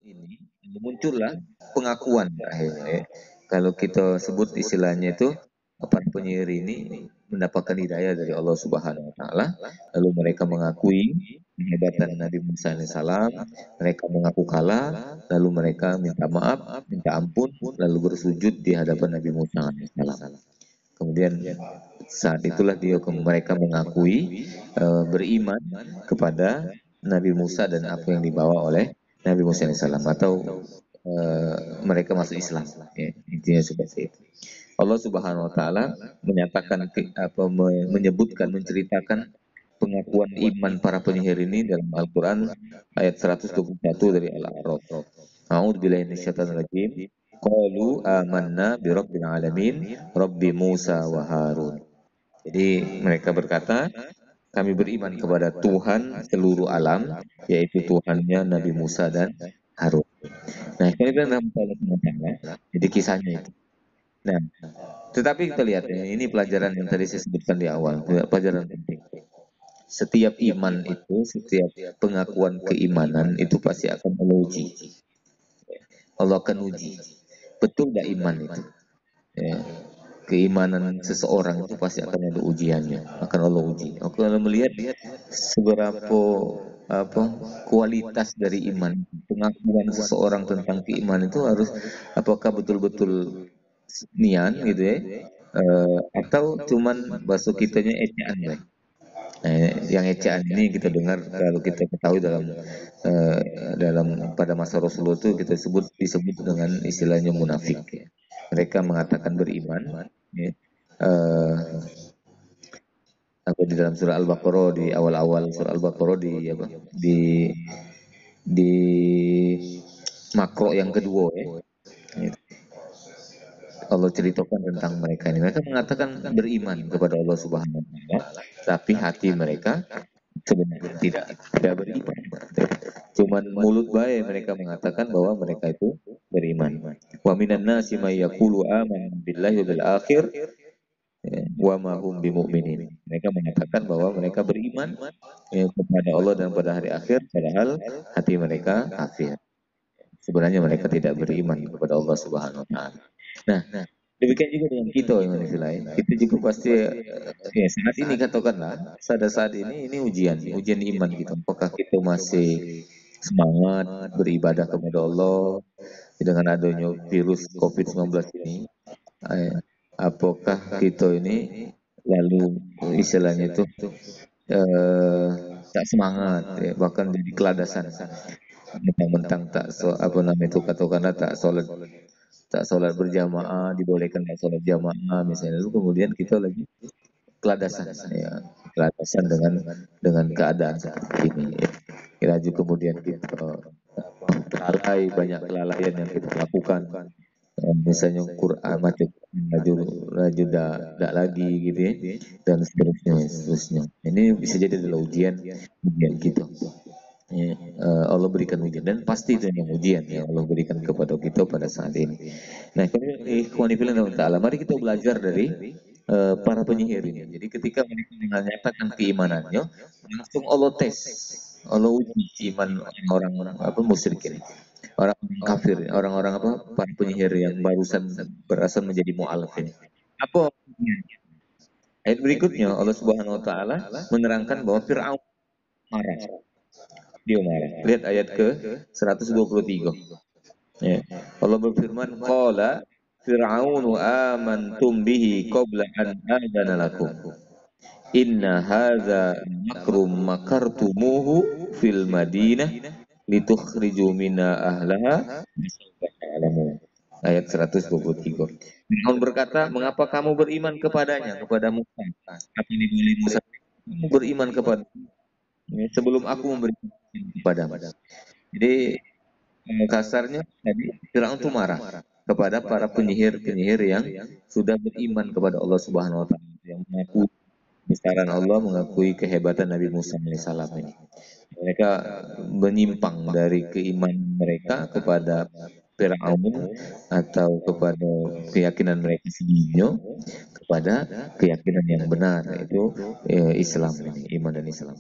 ini muncullah pengakuan akhirnya ya. Kalau kita sebut istilahnya itu para penyihir ini mendapatkan hidayah dari Allah Subhanahu wa taala, lalu mereka mengakui kehebatan Nabi Musa alaihissalam, mereka mengaku kalah, lalu mereka minta maaf, minta ampun, lalu bersujud di hadapan Nabi Musa alaihissalam. Kemudian saat itulah mereka mengakui beriman kepada Nabi Musa dan apa yang dibawa oleh Nabi Musa alaihissalam, atau mereka masuk Islam. Ya, intinya seperti itu. Allah Subhanahu Wa Taala menyatakan menyebutkan, menceritakan pengakuan iman para penyihir ini dalam Al-Quran ayat 121 dari Al-A'raf. A'udzubillahi minasyaitonir rajim. Qalu amanna bi rabbil alamin, Rabbi Musa wa Harun. Jadi mereka berkata, kami beriman kepada Tuhan seluruh alam, yaitu Tuhannya Nabi Musa dan Harun. Nah, ini kan dalam jadi kisahnya itu. Nah, tetapi kita lihat ini pelajaran yang tadi saya sebutkan di awal, pelajaran penting. Setiap iman itu, setiap pengakuan keimanan itu pasti akan menguji. Allah akan uji. Betul gak iman itu? Ya. Keimanan seseorang itu pasti akan ada ujiannya, akan Allah uji. Kalau melihat seberapa kualitas dari iman, pengakuan seseorang tentang keimanan itu harus apakah betul-betul nian gitu ya, atau cuman bahasa kitanya ejaan ya. Yang ejaan ini kita dengar, kalau kita ketahui dalam pada masa Rasulullah itu kita disebut dengan istilahnya munafik. Ya. Mereka mengatakan beriman, ya. Apa di dalam surah Al-Baqarah, di awal-awal surah Al-Baqarah, di makro yang kedua ya. Allah ceritakan tentang mereka ini. Mereka mengatakan beriman kepada Allah Subhanahu wa taala, tapi hati mereka sebenarnya tidak beriman. Cuman mulut baik mereka mengatakan bahwa mereka itu beriman. Wa minan nasi may yaqulu amanna billahi bil akhir wa ma hum bimumin. Mereka mengatakan bahwa mereka beriman kepada Allah dan pada hari akhir, padahal hati mereka kafir. Sebenarnya mereka tidak beriman kepada Allah Subhanahu wa taala. Nah, demikian juga dengan kita yang lain. Kita juga pasti ya saat ini katakanlah, pada saat ini ujian iman kita. Apakah kita masih semangat beribadah kepada Allah dengan adanya virus COVID-19 ini? Apakah kita ini lalu istilahnya itu tak semangat, ya, bahkan jadi keladasan, mentang-mentang katakanlah tak sholat berjamaah, dibolehkan tak sholat jamaah misalnya, itu kemudian kita lagi keladasan, ya, keladasan dengan keadaan seperti ini. Ya. Kita kemudian kita lalai, banyak kelalaian yang kita lakukan. Misalnya Quran macam raju tidak lagi gitu ya, dan seterusnya. Ini bisa jadi adalah ujian kita. Ya, Allah berikan ujian, dan pasti itu yang ujian yang Allah berikan kepada kita pada saat ini. Nah, ikhwanifillah ta'ala, mari kita belajar dari para penyihir ini. Jadi ketika mereka menyatakan keimanannya, langsung Allah tes, Allah uji iman orang-orang musyrik ini, orang kafir, orang-orang para penyihir yang barusan berasal menjadi mu'alaf ini. Apa ayat berikutnya Allah Subhanahu wa taala menerangkan bahwa Firaun marah. Dia marah. Lihat ayat ke 123. Ya. Allah berfirman, qala Fir'aunu amantum bihi qabla an adana lakum. Inna hadza makrum makartumuhu fil Madinah litukhriju minna ahlaha alamu. Ayat 123. Fir'aun berkata, mengapa kamu beriman kepadanya, kepada Musa? Apa dibeli Musa? Kamu beriman kepada sebelum aku memberikan kepada. Jadi kasarnya tadi Firaun itu marah kepada para penyihir yang sudah beriman kepada Allah Subhanahu wa taala, yang mengaku kebesaran Allah, mengakui kehebatan Nabi Musa alaihissalam ini. Mereka menyimpang dari keimanan mereka kepada Firaun atau kepada keyakinan mereka sebelumnya kepada keyakinan yang benar, yaitu Islam ini, iman dan Islam.